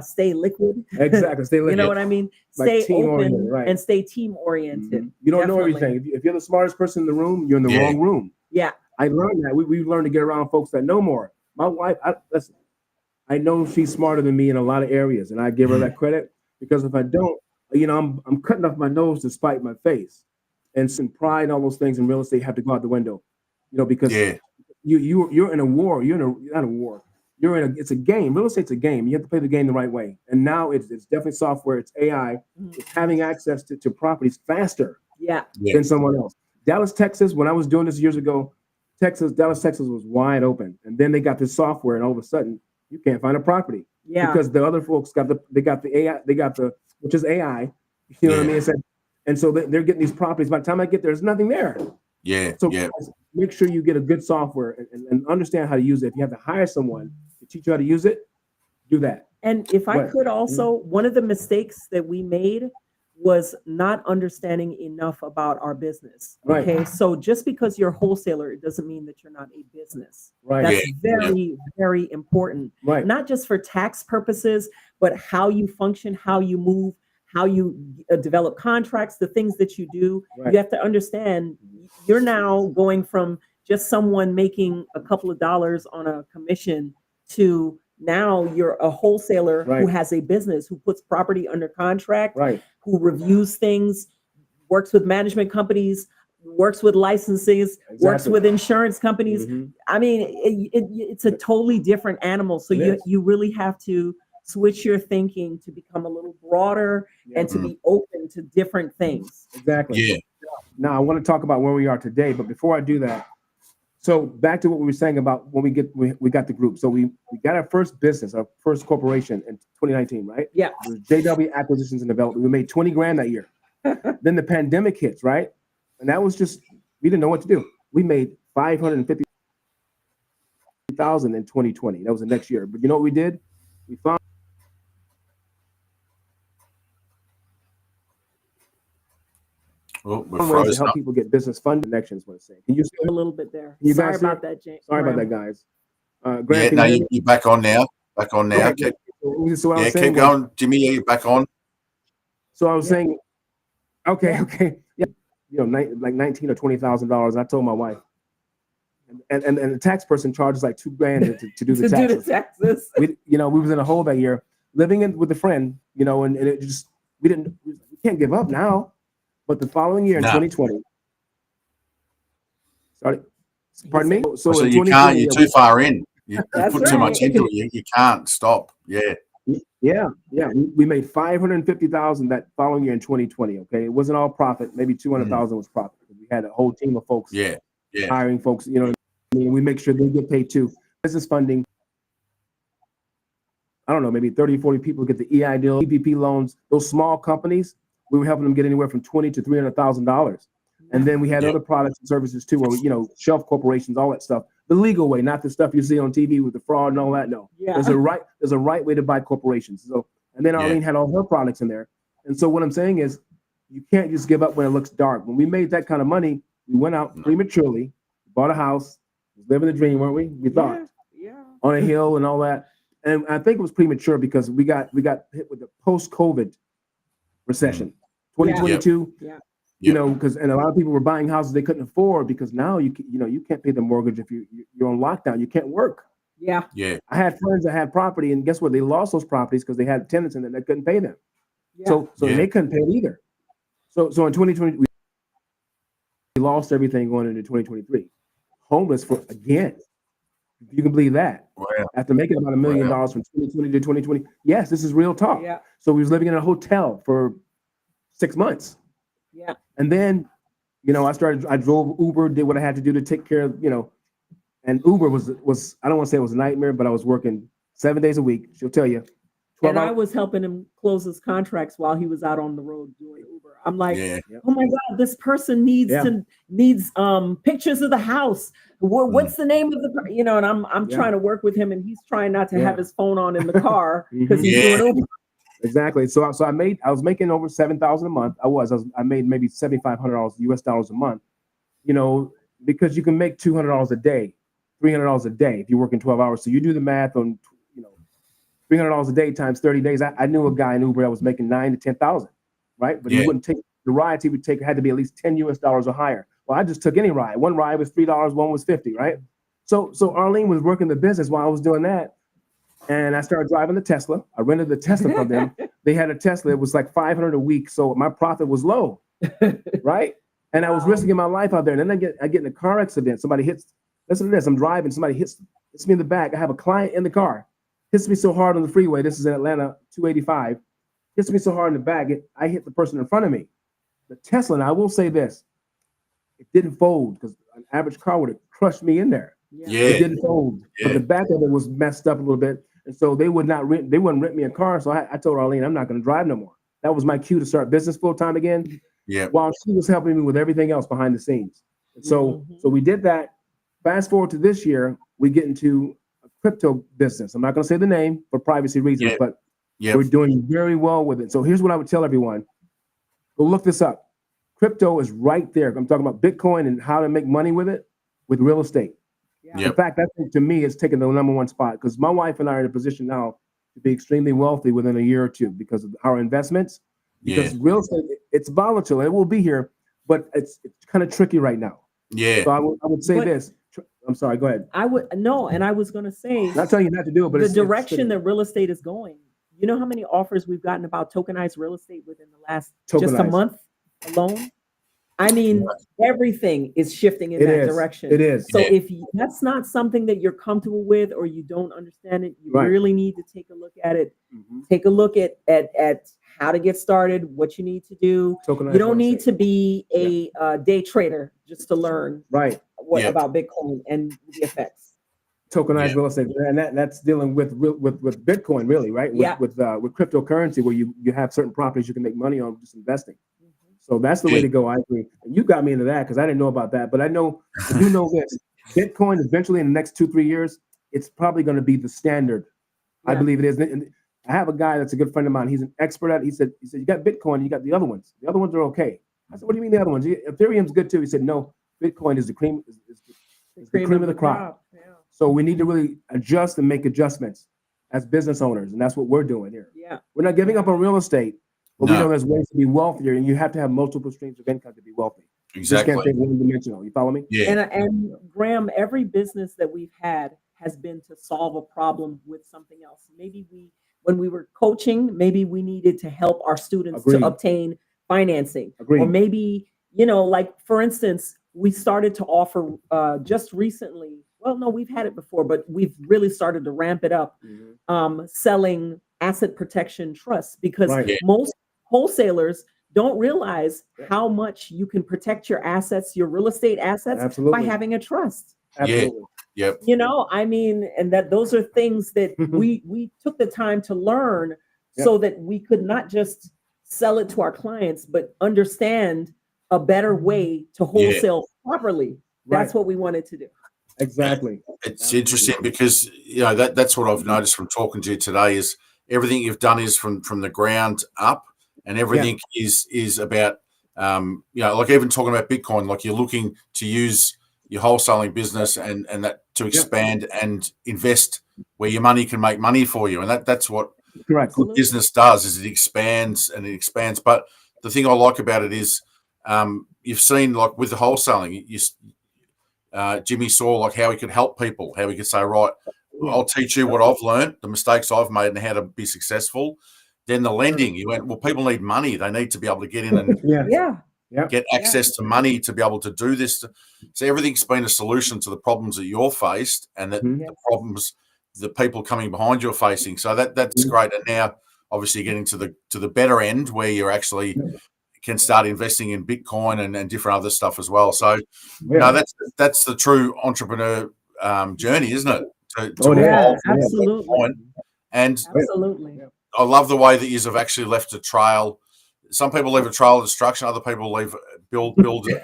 stay liquid. Exactly. Stay liquid. You know what I mean? Stay open and stay team oriented. You don't know everything. If you're the smartest person in the room, you're in the wrong room. Yeah. I learned that. We've learned to get around folks that know more. My wife, I know she's smarter than me in a lot of areas, and I give her that credit, because if I don't, I'm cutting off my nose to spite my face, and some pride and all those things in real estate have to go out the window, because you're in a war. Not a war. It's a game. Real estate's a game. You have to play the game the right way. And now it's definitely software. It's AI. It's having access to properties faster than someone else. Dallas, Texas. When I was doing this years ago, Dallas, Texas was wide open, and then they got this software, and all of a sudden you can't find a property because the other folks got the AI, which is AI, you know what I mean? And so they're getting these properties. By the time I get there, there's nothing there. So make sure you get a good software and understand how to use it. If you have to hire someone to teach you how to use it, do that. And if I could also, one of the mistakes that we made was not understanding enough about our business. Okay. So just because you're a wholesaler, it doesn't mean that you're not a business. That's very, very important. Not just for tax purposes, but how you function, how you move, how you develop contracts, the things that you do. You have to understand you're now going from just someone making a couple of dollars on a commission to now you're a wholesaler who has a business, who puts property under contract, who reviews things, works with management companies, works with licenses, works with insurance companies. I mean, it's a totally different animal. So you really have to switch your thinking to become a little broader and to be open to different things. Exactly. Now I want to talk about where we are today, but before I do that, so back to what we were saying about when we got the group. So we got our first business, our first corporation in 2019, right? Yeah. It was JW Acquisitions and Development. We made 20 grand that year. Then the pandemic hits, right? And that was just, we didn't know what to do. We made $550,000 in 2020. That was the next year. But you know what we did? We found ways to help people get business fund connections. What I'm saying. Can you say a little bit there? Sorry about that, James. Sorry about that, guys. Grant, you're back on now. Back on now. Okay. Keep going, Jimmy. You're back on. So I was saying, okay, yeah, like $19,000 or $20,000. I told my wife, and the tax person charges like $2 grand to do the taxes. Do the taxes. We was in a hole that year, living in with a friend, and it just we can't give up now. But the following year in 2020, pardon me. So you can't. You're too far in. You put too much into it. You can't stop. Yeah. We made $550,000 that following year in 2020. Okay, it wasn't all profit. Maybe $200,000 was profit. We had a whole team of folks. Hiring folks. We make sure they get paid too. Business funding. I don't know, maybe 30, 40 people get the EI deal, PPP loans. Those small companies, we were helping them get anywhere from $20,000 to $300,000. And then we had other products and services too, where shelf corporations, all that stuff, the legal way, not the stuff you see on TV with the fraud and all that. No, there's a right way to buy corporations. So, and then Arlene had all her products in there. And so what I'm saying is, you can't just give up when it looks dark. When we made that kind of money, we went out prematurely, bought a house, was living the dream, weren't we? We thought on a hill and all that. And I think it was premature because we got hit with the post-COVID recession, 2022. Because and a lot of people were buying houses they couldn't afford because now you can't pay the mortgage if you're on lockdown. You can't work. Yeah. I had friends that had property, and guess what? They lost those properties because they had tenants in them that couldn't pay them. So they couldn't pay it either. So in 2020 we lost everything going into 2023. homeless again. If you can believe that. Wow. After making about $1 million from 2020 to 2020. Yes, this is real talk. Yeah. So we was living in a hotel for 6 months. Yeah. And then, I drove Uber, did what I had to do to take care of, and Uber was I don't want to say it was a nightmare, but I was working 7 days a week. She'll tell you. And I was helping him close his contracts while he was out on the road doing Uber. I'm like, oh my God, this person needs pictures of the house. What's the name of the, and I'm trying to work with him, and he's trying not to have his phone on in the car because he's doing Uber. Exactly. So I was making over $7,000 a month. I made maybe $7,500 US dollars a month, because you can make $200 a day, $300 a day if you're working 12 hours. So you do the math on, $300 a day times 30 days. I knew a guy in Uber that was making $9,000 to $10,000, right? But he wouldn't take the rides. He would take had to be at least $10 US or higher. Well, I just took any ride. One ride was $3, one was $50, right? So Arlene was working the business while I was doing that, and I started driving the Tesla. I rented the Tesla from them. They had a Tesla. It was like $500 a week, so my profit was low, right? And I was risking my life out there. And then I get in a car accident. Somebody listen to this. I'm driving. Somebody hits me in the back. I have a client in the car. Hits me so hard on the freeway. This is in Atlanta, 285. Hits me so hard in the back, I hit the person in front of me. The Tesla, and I will say this, it didn't fold because an average car would have crushed me in there. Yeah. It didn't fold. But the back of it was messed up a little bit. And so they wouldn't rent me a car. So I told Arlene, I'm not going to drive no more. That was my cue to start business full time again. Yeah. While she was helping me with everything else behind the scenes. And so we did that. Fast forward to this year, we get into a crypto business. I'm not going to say the name for privacy reasons, but we're doing very well with it. So here's what I would tell everyone. Go look this up. Crypto is right there. I'm talking about Bitcoin and how to make money with it, with real estate. Yeah. In fact, that thing to me is taking the number one spot because my wife and I are in a position now to be extremely wealthy within a year or two because of our investments. Because real estate, it's volatile. It will be here, but it's kind of tricky right now. Yeah. So I would say this. I'm sorry. Go ahead. I was going to say. Not telling you not to do it, but the direction that real estate is going. You know how many offers we've gotten about tokenized real estate within the last just a month alone? I mean, everything is shifting in that direction. It is. So if that's not something that you're comfortable with or you don't understand it, you really need to take a look at it. Take a look at how to get started, what you need to do. You don't need to be a day trader just to learn about Bitcoin and the effects. Tokenized real estate, and that's dealing with Bitcoin, really, right? With cryptocurrency, where you have certain properties you can make money on just investing. So that's the way to go. I agree. And you got me into that because I didn't know about that, but I do know this: Bitcoin eventually in the next 2-3 years, it's probably going to be the standard. I believe it is. And I have a guy that's a good friend of mine. He's an expert at it. He said you got Bitcoin, you got the other ones. The other ones are okay. I said, what do you mean the other ones? Ethereum's good too. He said, no, Bitcoin is the cream of the crop. Yeah. So we need to really adjust and make adjustments as business owners, and that's what we're doing here. Yeah, we're not giving up on real estate, but we know there's ways to be wealthier, and you have to have multiple streams of income to be wealthy. Exactly. You just can't think one-dimensional. You follow me? Yeah. And Graham, every business that we've had has been to solve a problem with something else. Maybe when we were coaching, maybe we needed to help our students to obtain financing. Or maybe, like for instance, we started to offer just recently. Well, no, we've had it before, but we've really started to ramp it up, selling asset protection trusts because most wholesalers don't realize how much you can protect your assets, your real estate assets, by having a trust. Absolutely. Yep. And that those are things that we took the time to learn so that we could not just sell it to our clients, but understand a better way to wholesale properly. That's what we wanted to do. Exactly. It's interesting because that's what I've noticed from talking to you today is everything you've done is from the ground up, and everything is about like even talking about Bitcoin, like you're looking to use your wholesaling business and that to expand and invest where your money can make money for you, and that's what good business does is it expands and it expands. But the thing I like about it is you've seen like with the wholesaling, Jimmy saw like how he could help people, how he could say, right, I'll teach you what I've learned, the mistakes I've made and how to be successful. Then the lending, you went, well, people need money. They need to be able to get in and get access to money to be able to do this. So everything's been a solution to the problems that you're faced and that the problems the people coming behind you are facing. So that's great. And now obviously getting to the better end where you're actually can start investing in Bitcoin and different other stuff as well. So no, that's the true entrepreneur journey, isn't it? Absolutely. And absolutely. I love the way that you have actually left a trail. Some people leave a trail of destruction. Other people build an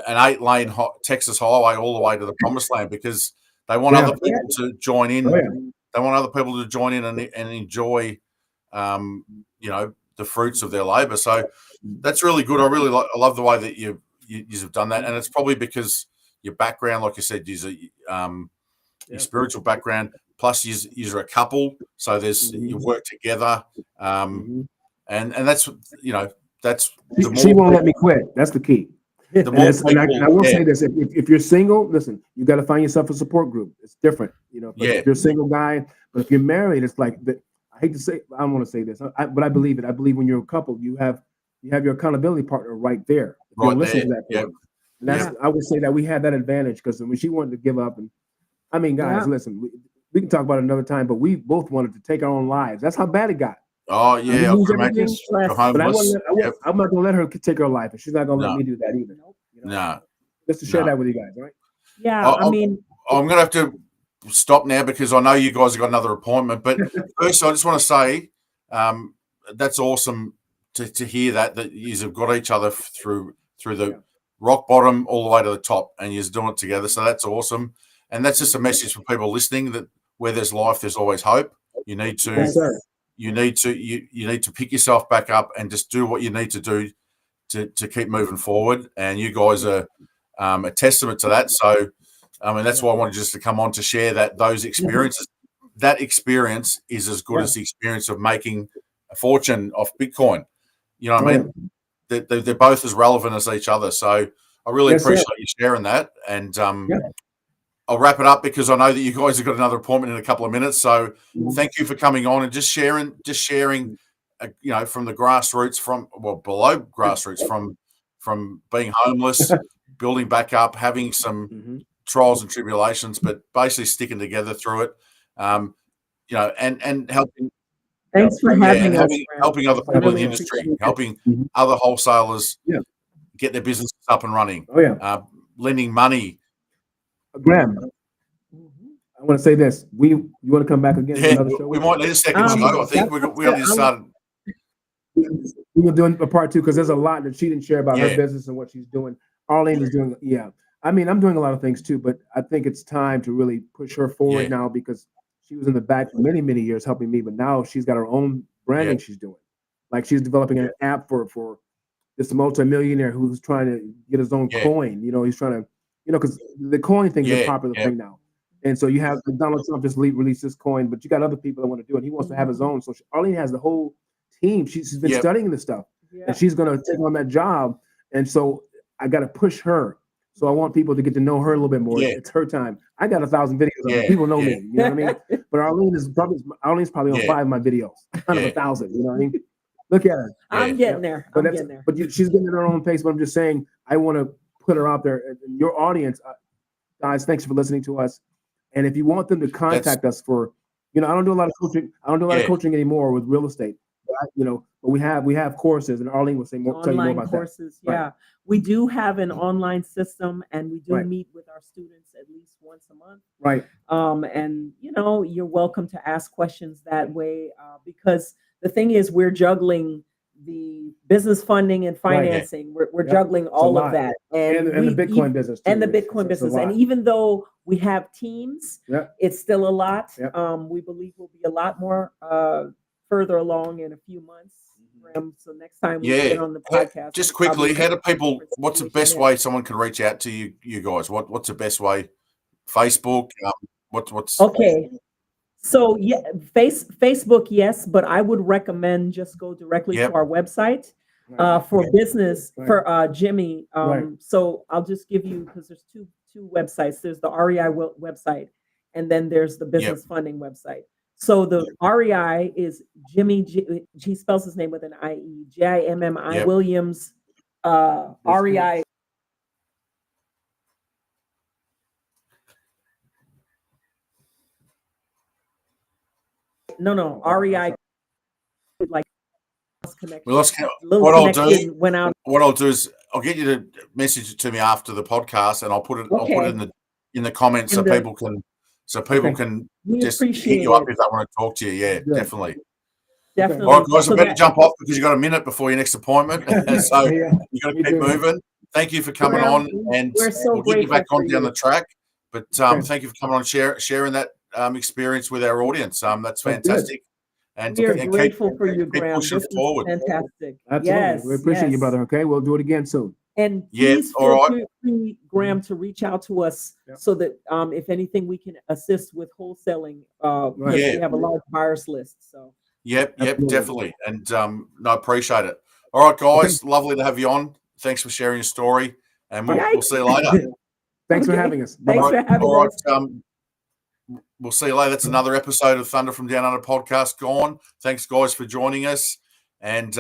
8-lane Texas highway all the way to the promised land because they want other people to join in. They want other people to join in and enjoy, the fruits of their labor. So that's really good. I love the way that you have done that, and it's probably because your background, like you said, is your spiritual background. Plus, you're a couple, so there's you work together, and that's that's. She won't let me quit. That's the key. And I will say this: if you're single, listen, you got to find yourself a support group. It's different, If you're a single guy, but if you're married, it's like I hate to say, I don't want to say this, but I believe it. I believe when you're a couple, you have your accountability partner right there. Right listen to that. And that's I would say that we had that advantage because when she wanted to give up, and I mean, guys, listen, we can talk about it another time, but we both wanted to take our own lives. That's how bad it got. Oh yeah, but I'm not going to let her take her life, and she's not going to let me do that either. No, just to share that with you guys, right? Yeah, I'm going to have to stop now because I know you guys have got another appointment. But first, I just want to say that's awesome to hear that you have got each other through the rock bottom all the way to the top, and you're doing it together. So that's awesome, and that's just a message for people listening that where there's life, there's always hope. You need to. Yes, sir. You need to pick yourself back up and just do what you need to do to keep moving forward. And you guys are a testament to that. So, I mean, that's why I wanted just to come on to share those experiences. That experience is as good as the experience of making a fortune off Bitcoin. You know what I mean? They're both as relevant as each other. So I really appreciate you sharing that. And I'll wrap it up because I know that you guys have got another appointment in a couple of minutes. So thank you for coming on and just sharing, from the grassroots, below grassroots, from being homeless, building back up, having some trials and tribulations, but basically sticking together through it, and helping. Thanks for having us. Helping other people in the industry, helping other wholesalers get their businesses up and running. Lending money. Graham, I want to say this. You want to come back again? Another show? We might need a second show. I think we only started. We were doing a part 2 because there's a lot that she didn't share about her business and what she's doing. Arlene is doing. I mean, I'm doing a lot of things too, but I think it's time to really push her forward now because she was in the back for many, many years helping me, but now she's got her own branding she's doing. Like she's developing an app for this multimillionaire who's trying to get his own coin. He's trying to. Because the coin thing is a popular thing now. And so you have Donald Trump just released this coin, but you got other people that want to do it. He wants to have his own. So Arlene has the whole team. She's been studying this stuff. And she's going to take on that job. And so I got to push her. So I want people to get to know her a little bit more. It's her time. I got 1,000 videos. People know me. You know what I mean? But Arlene's probably on 5 of my videos. Out of 1,000. You know what I mean? Look at her. I'm getting there. But she's getting at her own pace. But I'm just saying, I want to put her out there. Your audience, guys, thanks for listening to us. And if you want them to contact us for, I don't do a lot of coaching. I don't do a lot of coaching anymore with real estate. But we have courses, and Arlene will tell you more about courses, that. Right. We do have an online system, and we do meet with our students at least once a month. Right. And you're welcome to ask questions that way because the thing is, we're juggling the business funding and financing. We're juggling all of that, and the Bitcoin business too, and the Bitcoin business. And even though we have teams, it's still a lot. We believe we'll be a lot more further along in a few months. So next time we get on the podcast, just quickly, how do people? What's the best way someone can reach out to you guys? What's the best way? Facebook. What's okay? So Facebook, yes, but I would recommend just go directly to our website for business for Jimmy. So I'll just give you because there's two websites. There's the REI website, and then there's the business funding website. So the REI is Jimmy. He spells his name with an IE. JIMMI Williams REI. No, REI. Like We lost What I'll do is I'll get you to message it to me after the podcast, and I'll put it in the comments so people can just hit you up if they want to talk to you. Yeah, definitely. Definitely. All right, guys, I better jump off because you've got a minute before your next appointment. So you've got to keep moving. Thank you for coming on, and we'll get you back on down the track. But thank you for coming on, sharing that experience with our audience. That's fantastic. And we're grateful for you, Graham. This is fantastic. Absolutely. Yes, we appreciate you, brother. Okay, we'll do it again soon. And please feel free, Graham, to reach out to us so that if anything we can assist with wholesaling. We have a large buyers list. So. Yep, definitely. And I appreciate it. All right, guys, lovely to have you on. Thanks for sharing your story, and we'll see you later. Thanks for having us. Thanks for having us. We'll see you later. That's another episode of Thunder from Downunder Podcast gone. Thanks, guys, for joining us. And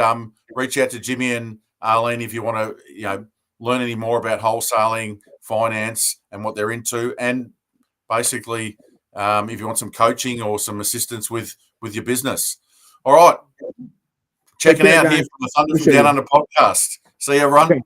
reach out to Jimmy and Arlene if you want to, learn any more about wholesaling, finance, and what they're into. And basically, if you want some coaching or some assistance with your business. All right. Checking out here from the Thunder from Downunder Podcast. See you, everyone.